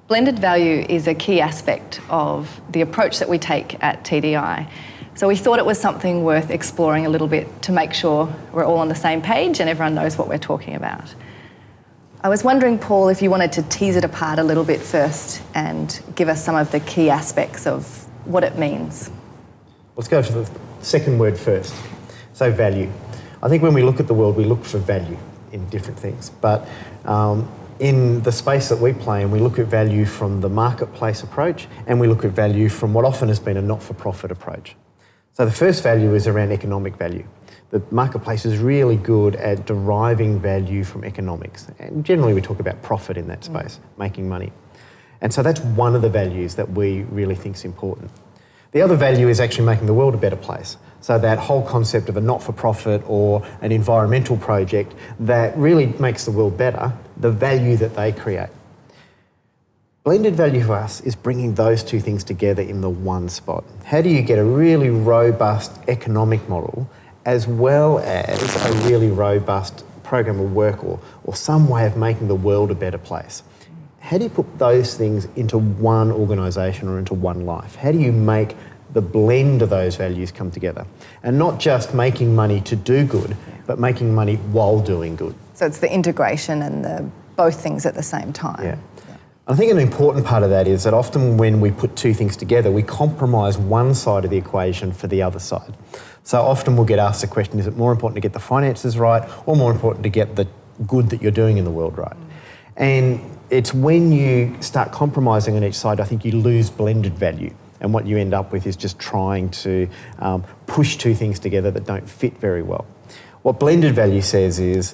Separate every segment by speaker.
Speaker 1: Blended value is a key aspect of the approach that we take at TDI. So we thought it was something worth exploring a little bit to make sure we're all on the same page and everyone knows what we're talking about. I was wondering, Paul, if you wanted to tease it apart a little bit first and give us some of the key aspects of what it means.
Speaker 2: Let's go to the second word first. So value. I think when we look at the world, we look for value in different things. But in the space that we play in, we look at value from the marketplace approach and we look at value from what often has been a not-for-profit approach. So the first value is around economic value. The marketplace is really good at deriving value from economics. And generally we talk about profit in that space, making money. And so that's one of the values that we really think is important. The other value is actually making the world a better place. So that whole concept of a not-for-profit or an environmental project that really makes the world better, the value that they create. Blended value for us is bringing those two things together in the one spot. How do you get a really robust economic model as well as a really robust program of work or some way of making the world a better place? How do you put those things into one organisation or into one life? How do you make the blend of those values come together? And not just making money to do good, but making money while doing good.
Speaker 1: So it's the integration and the both things at the same time.
Speaker 2: Yeah. I think an important part of that is that often when we put two things together, we compromise one side of the equation for the other side. So often we'll get asked the question, is it more important to get the finances right or more important to get the good that you're doing in the world right? And it's when you start compromising on each side, I think you lose blended value. And what you end up with is just trying to push two things together that don't fit very well. What blended value says is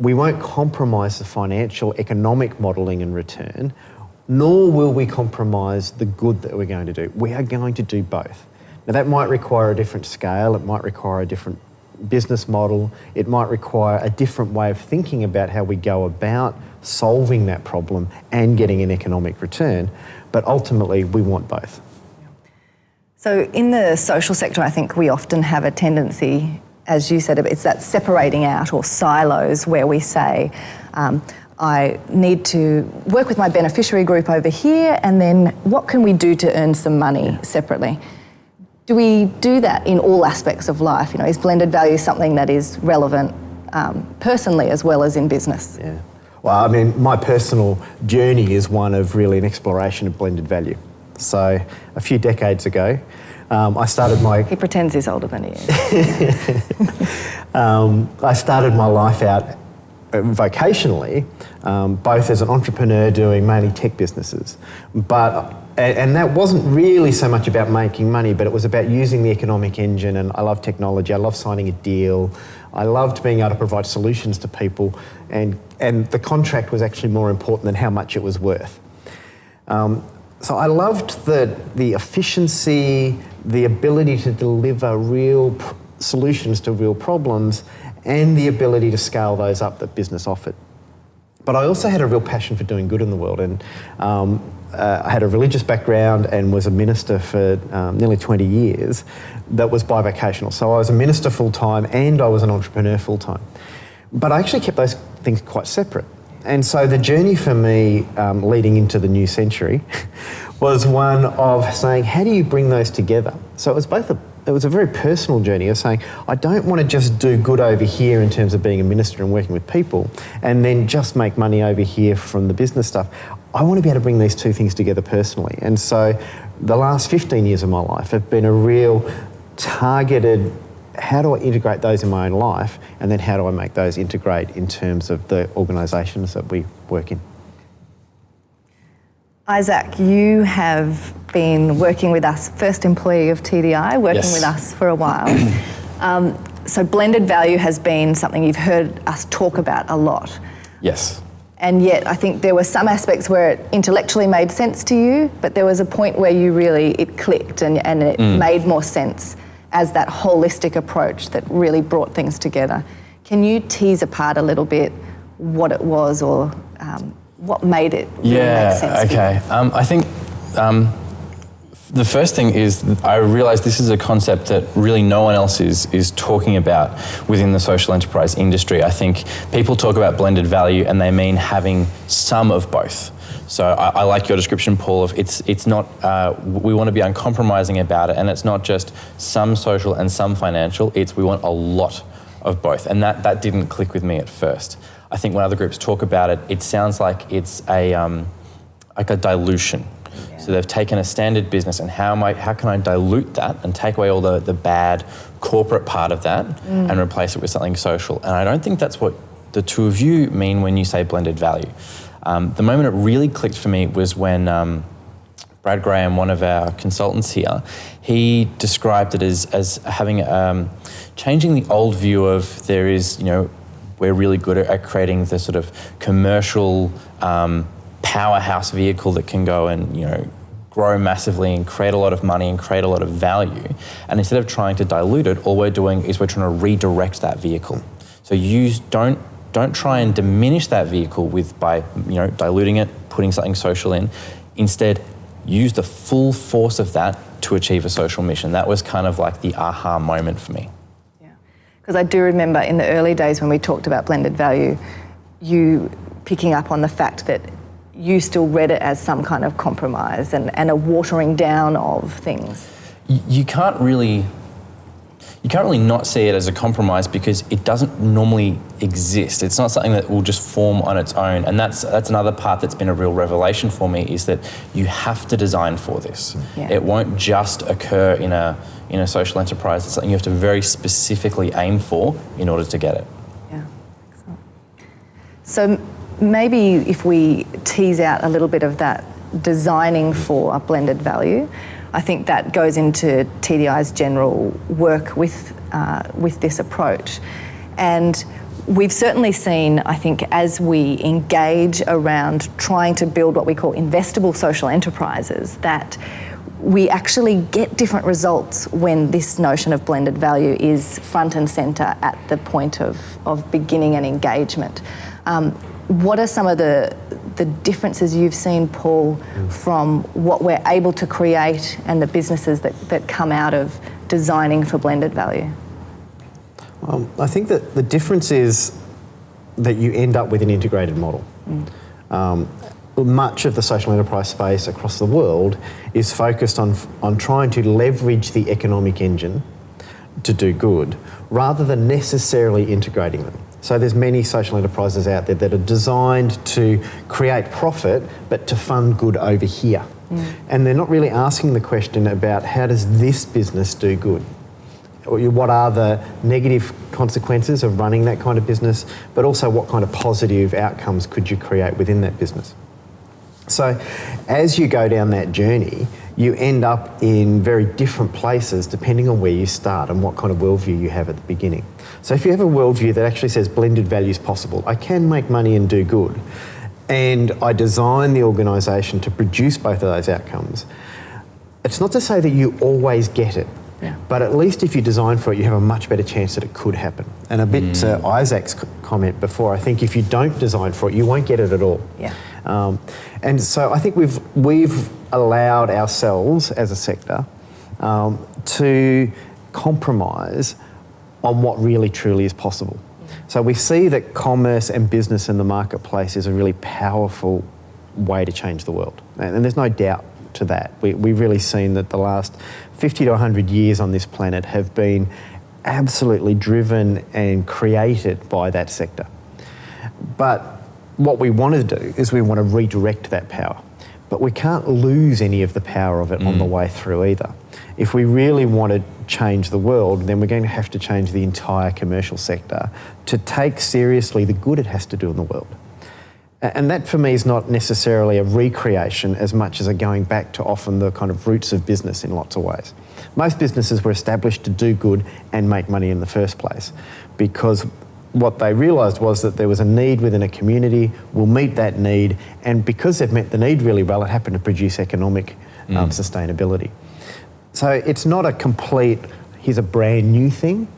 Speaker 2: we won't compromise the financial economic modelling and return, nor will we compromise the good that we're going to do. We are going to do both. Now that might require a different scale, it might require a different business model, it might require a different way of thinking about how we go about solving that problem and getting an economic return, but ultimately we want both.
Speaker 1: So in the social sector, I think we often have a tendency, as you said, it's that separating out or silos where we say, I need to work with my beneficiary group over here, and then what can we do to earn some money separately? Do we do that in all aspects of life? You know, is blended value something that is relevant personally as well as in business?
Speaker 2: Yeah. Well, I mean, my personal journey is one of really an exploration of blended value. So a few decades ago, I started my...
Speaker 1: He pretends he's older than he is.
Speaker 2: I started my life out vocationally, both as an entrepreneur doing mainly tech businesses. And that wasn't really so much about making money, but it was about using the economic engine, and I love technology, I love signing a deal, I loved being able to provide solutions to people, and the contract was actually more important than how much it was worth. So I loved the efficiency, the ability to deliver real solutions to real problems, and the ability to scale those up that business offered. But I also had a real passion for doing good in the world, and I had a religious background and was a minister for nearly 20 years that was bivocational. So I was a minister full-time and I was an entrepreneur full-time. But I actually kept those things quite separate. And so the journey for me leading into the new century was one of saying, how do you bring those together? So it was a very personal journey of saying, I don't want to just do good over here in terms of being a minister and working with people and then just make money over here from the business stuff. I want to be able to bring these two things together personally. And so the last 15 years of my life have been a real targeted, how do I integrate those in my own life, and then how do I make those integrate in terms of the organisations that we work in.
Speaker 1: Isaac, you have been working with us, first employee of TDI, working with us for a while. So blended value has been something you've heard us talk about a lot.
Speaker 3: Yes.
Speaker 1: And yet I think there were some aspects where it intellectually made sense to you, but there was a point where it clicked and it made more sense as that holistic approach that really brought things together. Can you tease apart a little bit what it was or what made it really make sense?
Speaker 3: Okay. I think The first thing is I realize this is a concept that really no one else is talking about within the social enterprise industry. I think people talk about blended value and they mean having some of both. So I like your description, Paul, of it's not, we want to be uncompromising about it, and it's not just some social and some financial, it's we want a lot of both. And that didn't click with me at first. I think when other groups talk about it, it sounds like it's like a dilution. Yeah. So they've taken a standard business and how can I dilute that and take away all the bad corporate part of that and replace it with something social? And I don't think that's what the two of you mean when you say blended value. The moment it really clicked for me was when Brad Graham, one of our consultants here, he described it as having changing the old view of there is, we're really good at creating the sort of commercial powerhouse vehicle that can go and grow massively and create a lot of money and create a lot of value. And instead of trying to dilute it, all we're doing is we're trying to redirect that vehicle. So don't try and diminish that vehicle by diluting it, putting something social in. Instead, use the full force of that to achieve a social mission. That was kind of like the aha moment for me.
Speaker 1: Yeah, because I do remember in the early days when we talked about blended value, you picking up on the fact that you still read it as some kind of compromise and a watering down of things.
Speaker 3: You can't really not see it as a compromise because it doesn't normally exist. It's not something that will just form on its own. And that's another part that's been a real revelation for me, is that you have to design for this. Yeah. It won't just occur in a social enterprise. It's something you have to very specifically aim for in order to get it.
Speaker 1: Yeah, excellent. So maybe if we tease out a little bit of that designing for a blended value, I think that goes into TDI's general work with this approach. And we've certainly seen, I think, as we engage around trying to build what we call investable social enterprises, that we actually get different results when this notion of blended value is front and centre at the point of beginning an engagement. What are some of the differences you've seen, Paul, from what we're able to create and the businesses that come out of designing for blended value?
Speaker 2: I think that the difference is that you end up with an integrated model. Much of the social enterprise space across the world is focused on trying to leverage the economic engine to do good, rather than necessarily integrating them. So there's many social enterprises out there that are designed to create profit, but to fund good over here. And they're not really asking the question about how does this business do good? What are the negative consequences of running that kind of business, but also what kind of positive outcomes could you create within that business? So as you go down that journey, you end up in very different places depending on where you start and what kind of worldview you have at the beginning. So if you have a worldview that actually says blended value is possible, I can make money and do good, and I design the organisation to produce both of those outcomes, it's not to say that you always get it, but at least if you design for it, you have a much better chance that it could happen. And a bit to Isaac's comment before, I think if you don't design for it, you won't get it at all.
Speaker 1: Yeah.
Speaker 2: And so I think we've allowed ourselves as a sector to compromise on what really truly is possible. So we see that commerce and business in the marketplace is a really powerful way to change the world. And there's no doubt to that. We've really seen that the last 50 to 100 years on this planet have been absolutely driven and created by that sector. But what we want to do is we want to redirect that power. But we can't lose any of the power of it on the way through either. If we really want to change the world, then we're going to have to change the entire commercial sector to take seriously the good it has to do in the world. And that for me is not necessarily a recreation as much as a going back to often the kind of roots of business in lots of ways. Most businesses were established to do good and make money in the first place, because what they realised was that there was a need within a community, we'll meet that need, and because they've met the need really well, it happened to produce economic sustainability. So it's not a complete, here's a brand new thing.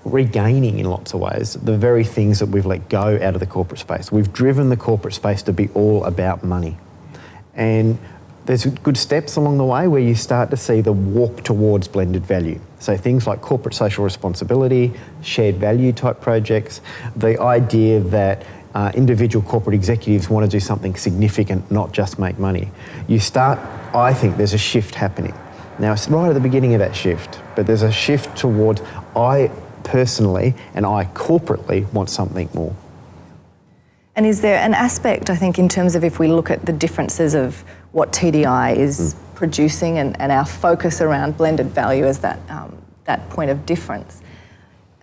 Speaker 2: regaining in lots of ways the very things that we've let go out of the corporate space. We've driven the corporate space to be all about money. And there's good steps along the way where you start to see the walk towards blended value. So things like corporate social responsibility, shared value type projects, the idea that individual corporate executives want to do something significant, not just make money. I think there's a shift happening. Now, it's right at the beginning of that shift, but there's a shift towards I personally and I corporately want something more.
Speaker 1: And is there an aspect, I think, in terms of if we look at the differences of what TDI is producing and our focus around blended value as that point of difference,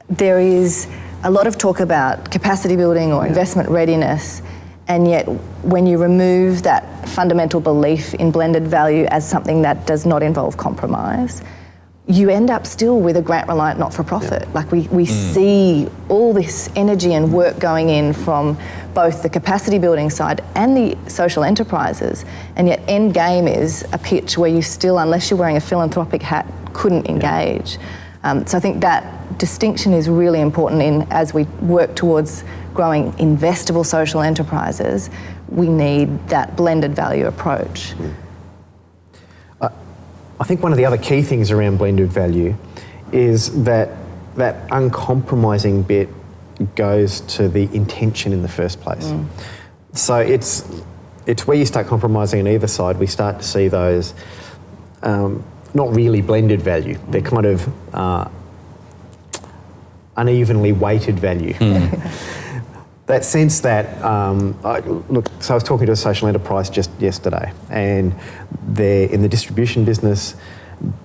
Speaker 1: there is a lot of talk about capacity building or investment readiness, and yet when you remove that fundamental belief in blended value as something that does not involve compromise, you end up still with a grant-reliant not-for-profit. Yeah. Like we see all this energy and work going in from both the capacity building side and the social enterprises, and yet end game is a pitch where you still, unless you're wearing a philanthropic hat, couldn't engage. So I think that distinction is really important as we work towards growing investable social enterprises. We need that blended value approach.
Speaker 2: I think one of the other key things around blended value is that uncompromising bit goes to the intention in the first place. So it's where you start compromising on either side, we start to see those not really blended value. They're kind of unevenly weighted value. That sense that, so I was talking to a social enterprise just yesterday, and they're in the distribution business,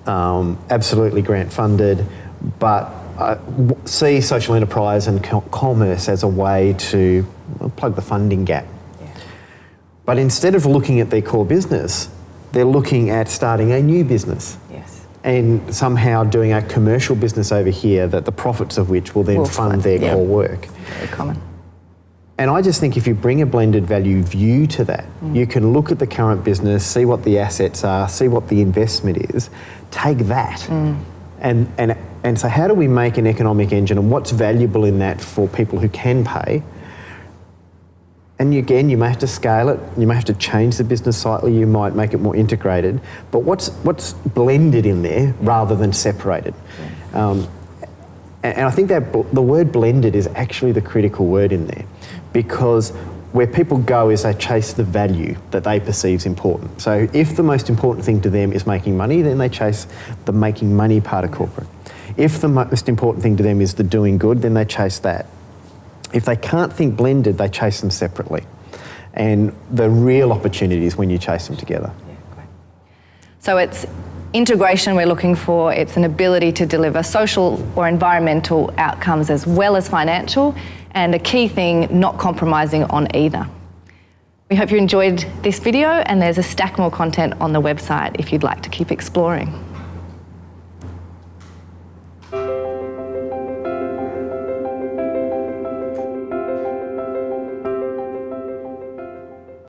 Speaker 2: absolutely grant funded, but see social enterprise and commerce as a way to plug the funding gap. Yeah. But instead of looking at their core business, they're looking at starting a new business.
Speaker 1: Yes.
Speaker 2: And somehow doing a commercial business over here that the profits of which will then fund their core work.
Speaker 1: Very common.
Speaker 2: And I just think if you bring a blended value view to that, you can look at the current business, see what the assets are, see what the investment is, take that and say, how do we make an economic engine and what's valuable in that for people who can pay? And again, you may have to scale it, you may have to change the business slightly, you might make it more integrated, but what's blended in there rather than separated? And I think that the word blended is actually the critical word in there, because where people go is they chase the value that they perceive is important. So if the most important thing to them is making money, then they chase the making money part of corporate. If the most important thing to them is the doing good, then they chase that. If they can't think blended, they chase them separately. And the real opportunity is when you chase them together.
Speaker 1: Yeah, great. So it's integration we're looking for, it's an ability to deliver social or environmental outcomes as well as financial, and a key thing, not compromising on either. We hope you enjoyed this video, and there's a stack more content on the website if you'd like to keep exploring.